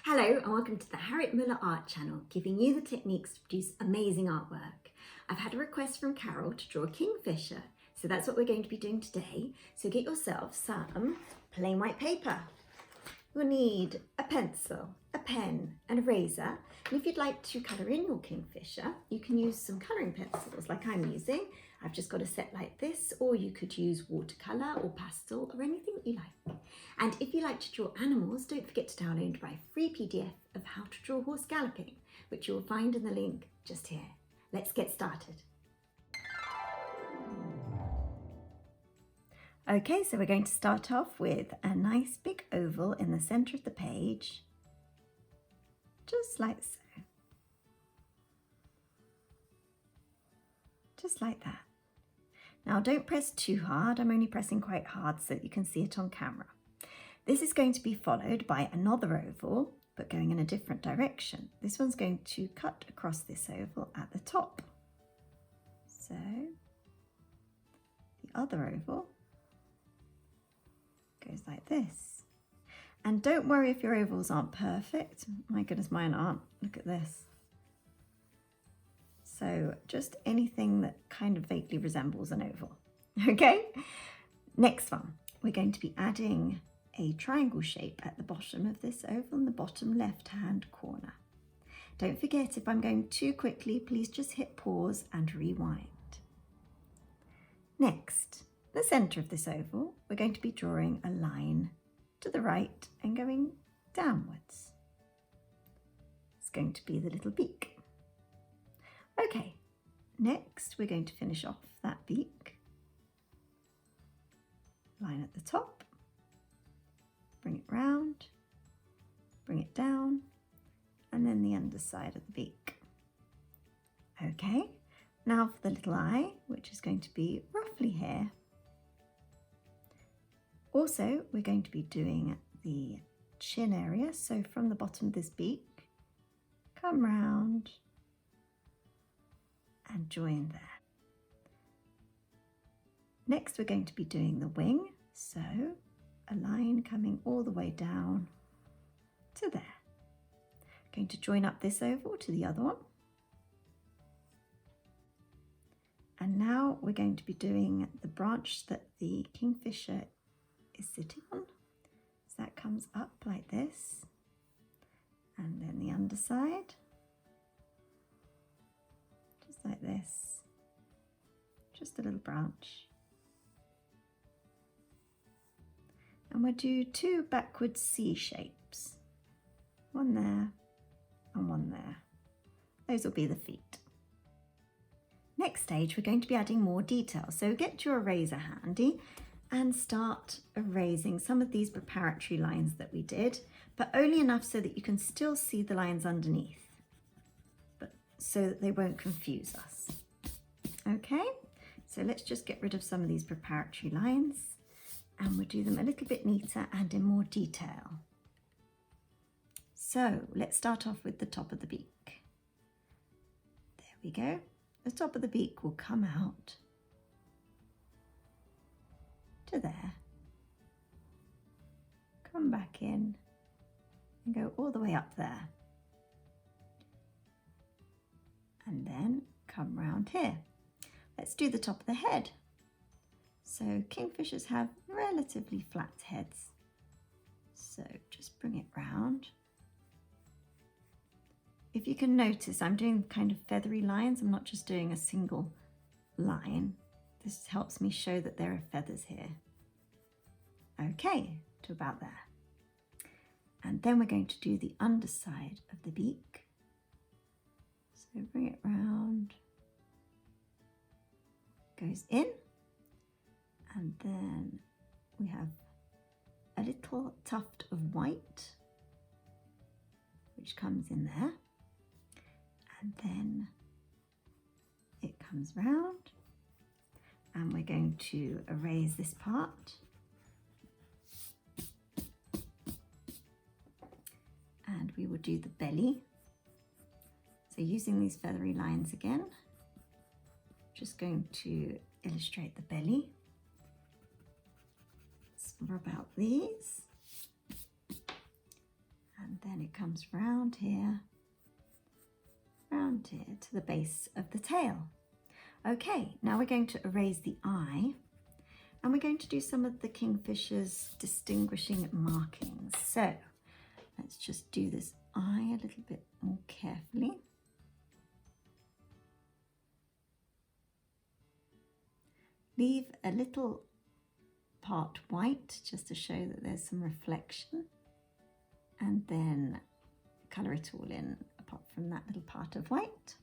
Hello and welcome to the Harriet Muller art channel, giving you the techniques to produce amazing artwork. I've had a request from Carol to draw a kingfisher, so that's what we're going to be doing today. So get yourself some plain white paper. You'll need a pencil, a pen and a eraser. And if you'd like to colour in your kingfisher, you can use some colouring pencils like I'm using. I've just got a set like this, or you could use watercolour or pastel or anything that you like. And if you like to draw animals, don't forget to download my free PDF of how to draw horse galloping, which you will find in the link just here. Let's get started. Okay, so we're going to start off with a nice big oval in the centre of the page, just like so. Just like that. Now don't press too hard, I'm only pressing quite hard so that you can see it on camera. This is going to be followed by another oval, but going in a different direction. This one's going to cut across this oval at the top. So, the other oval goes like this. And don't worry if your ovals aren't perfect. My goodness, mine aren't. Look at this. So just anything that kind of vaguely resembles an oval. Okay, next one. We're going to be adding a triangle shape at the bottom of this oval in the bottom left-hand corner. Don't forget, if I'm going too quickly, please just hit pause and rewind. Next, the centre of this oval, we're going to be drawing a line to the right and going downwards. It's going to be the little beak. Okay, next we're going to finish off that beak. Line at the top, bring it round, bring it down, and then the underside of the beak. Okay, now for the little eye, which is going to be roughly here. Also, we're going to be doing the chin area, so from the bottom of this beak, come round and join there. Next, we're going to be doing the wing, so a line coming all the way down to there. Going to join up this oval to the other one. And now we're going to be doing the branch that the kingfisher is sitting on. So that comes up like this, and then the underside, just like this, just a little branch. And we'll do two backward C shapes, one there and one there. Those will be the feet. Next stage, we're going to be adding more detail. So get your eraser handy and start erasing some of these preparatory lines that we did, but only enough so that you can still see the lines underneath, but so that they won't confuse us. Okay, so let's just get rid of some of these preparatory lines and we'll do them a little bit neater and in more detail. So let's start off with the top of the beak. There we go. The top of the beak will come out to there, come back in and go all the way up there, and then come round here. Let's do the top of the head. So kingfishers have relatively flat heads, so just bring it round. If you can notice, I'm doing kind of feathery lines. I'm not just doing a single line. This helps me show that there are feathers here. Okay, to about there. And then we're going to do the underside of the beak. So bring it round, goes in, and then we have a little tuft of white, which comes in there. And then it comes round. And we're going to erase this part. And we will do the belly. So using these feathery lines again, just going to illustrate the belly. Let's rub out these. And then it comes round here to the base of the tail. Okay, now we're going to erase the eye, and we're going to do some of the kingfisher's distinguishing markings. So let's just do this eye a little bit more carefully. Leave a little part white just to show that there's some reflection, and then colour it all in apart from that little part of white.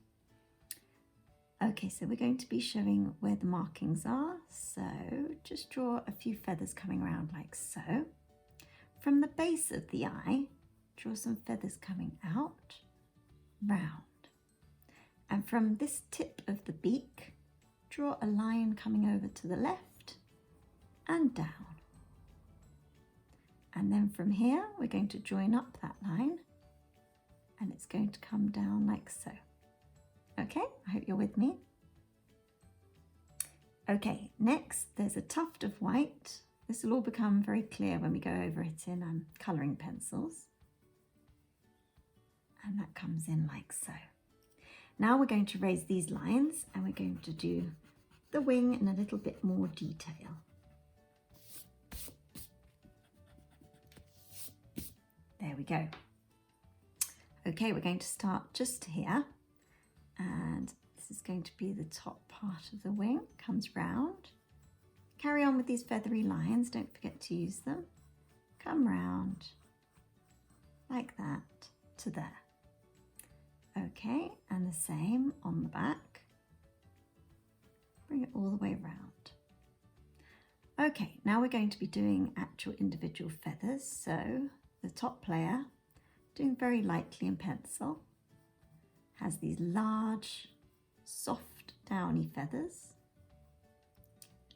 Okay, so we're going to be showing where the markings are, so just draw a few feathers coming around like so. From the base of the eye, draw some feathers coming out, round. And from this tip of the beak, draw a line coming over to the left and down. And then from here, we're going to join up that line, and it's going to come down like so. Okay, I hope you're with me. Okay, next there's a tuft of white. This will all become very clear when we go over it in colouring pencils. And that comes in like so. Now we're going to raise these lines, and we're going to do the wing in a little bit more detail. There we go. Okay, we're going to start just here, and this is going to be the top part of the wing. Comes round. Carry on with these feathery lines, don't forget to use them. Come round like that to there. Okay, and the same on the back. Bring it all the way round. Okay, now we're going to be doing actual individual feathers. So the top layer, doing very lightly in pencil, has these large, soft, downy feathers.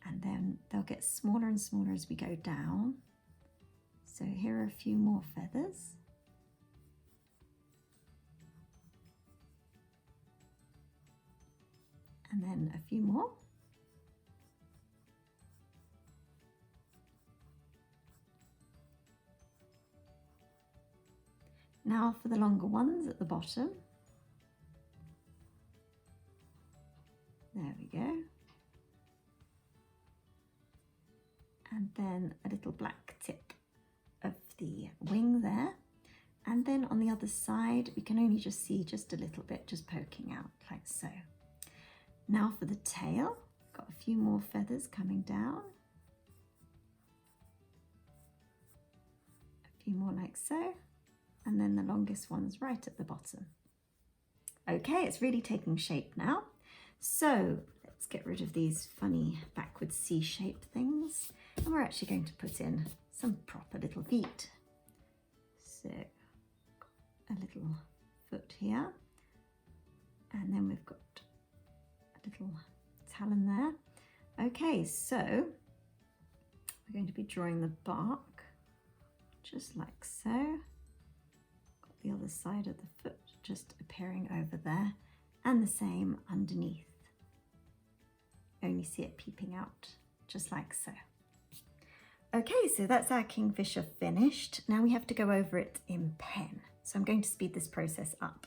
And then they'll get smaller and smaller as we go down. So here are a few more feathers. And then a few more. Now for the longer ones at the bottom. There we go. And then a little black tip of the wing there. And then on the other side, we can only just see just a little bit just poking out like so. Now for the tail, got a few more feathers coming down. A few more like so. And then the longest one's right at the bottom. Okay, it's really taking shape now. So let's get rid of these funny backwards C-shaped things. And we're actually going to put in some proper little feet. So a little foot here. And then we've got a little talon there. Okay, so we're going to be drawing the bark just like so. The other side of the foot just appearing over there, and the same underneath. You only see it peeping out just like so. Okay, so that's our kingfisher finished. Now we have to go over it in pen. So I'm going to speed this process up.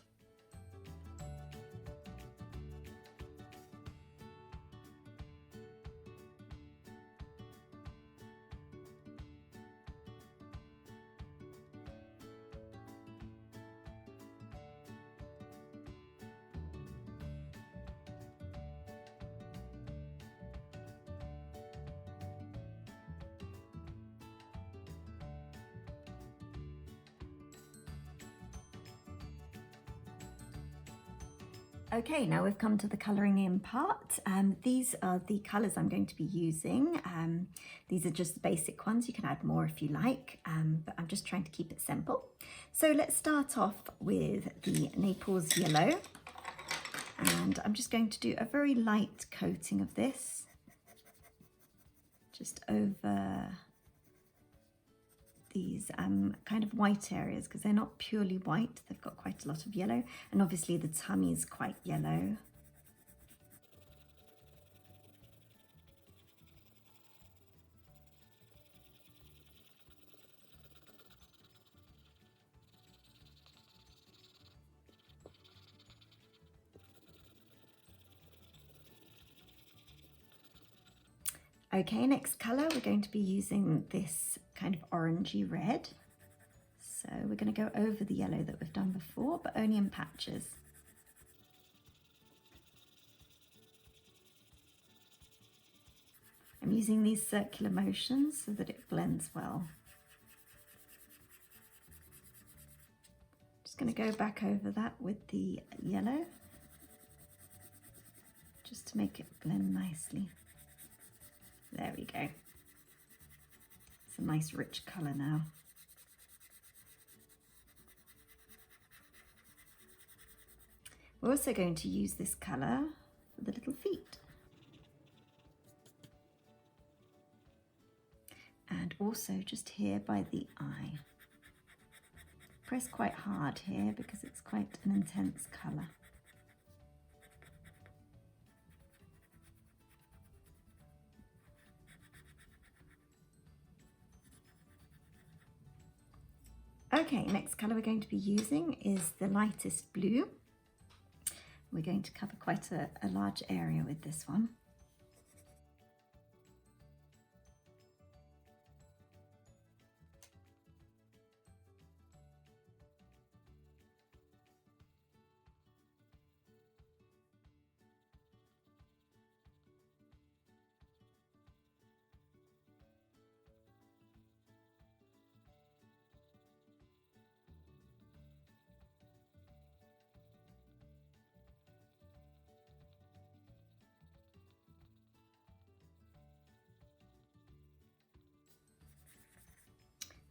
Okay, now we've come to the colouring in part. These are the colours I'm going to be using. These are just the basic ones. You can add more if you like, but I'm just trying to keep it simple. So let's start off with the Naples yellow. And I'm just going to do a very light coating of this, just over these kind of white areas, because they're not purely white, they've got quite a lot of yellow, and obviously the tummy is quite yellow. Okay, next colour, we're going to be using this kind of orangey red. So we're going to go over the yellow that we've done before, but only in patches. I'm using these circular motions so that it blends well. Just going to go back over that with the yellow, just to make it blend nicely. There we go. It's a nice rich colour now. We're also going to use this colour for the little feet. And also just here by the eye. Press quite hard here because it's quite an intense colour. Okay, next colour we're going to be using is the lightest blue. We're going to cover quite a large area with this one.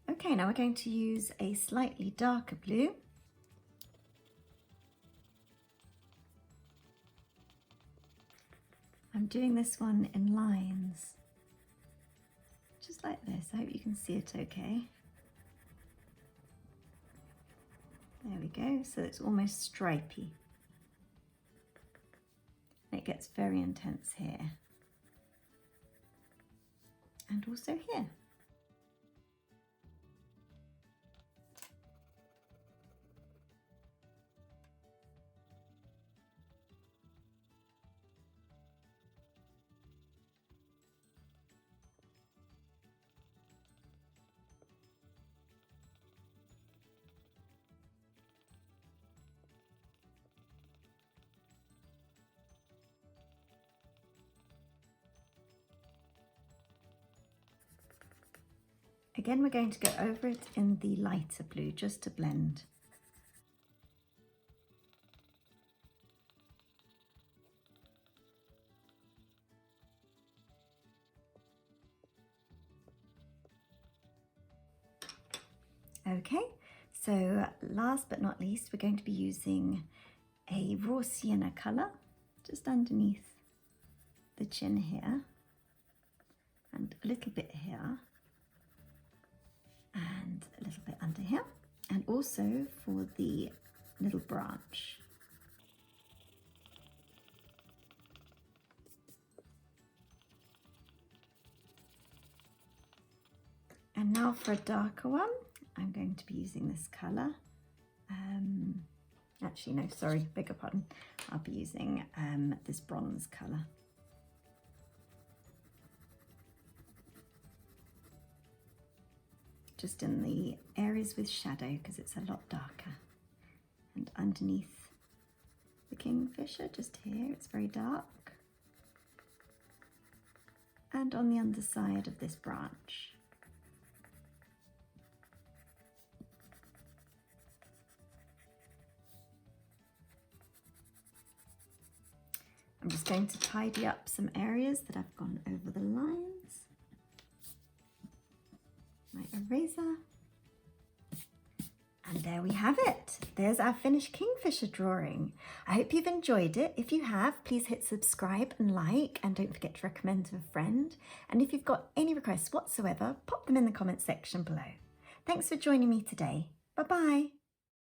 Okay, now we're going to use a slightly darker blue. I'm doing this one in lines, just like this. I hope you can see it okay. There we go, so it's almost stripy. It gets very intense here. And also here. Again, we're going to go over it in the lighter blue just to blend. Okay, so last but not least, we're going to be using a raw sienna colour just underneath the chin here and a little bit here. And a little bit under here, and also for the little branch. And now for a darker one, I'm going to be using this colour. Actually, no, sorry, beg your pardon. I'll be using this bronze colour. Just in the areas with shadow because it's a lot darker. And underneath the kingfisher, just here, it's very dark. And on the underside of this branch. I'm just going to tidy up some areas that I've gone over the lines. My eraser, and there we have it. There's our finished kingfisher drawing. I hope you've enjoyed it. If you have, please hit subscribe and like, and don't forget to recommend to a friend. And if you've got any requests whatsoever, pop them in the comments section below. Thanks for joining me today. Bye bye.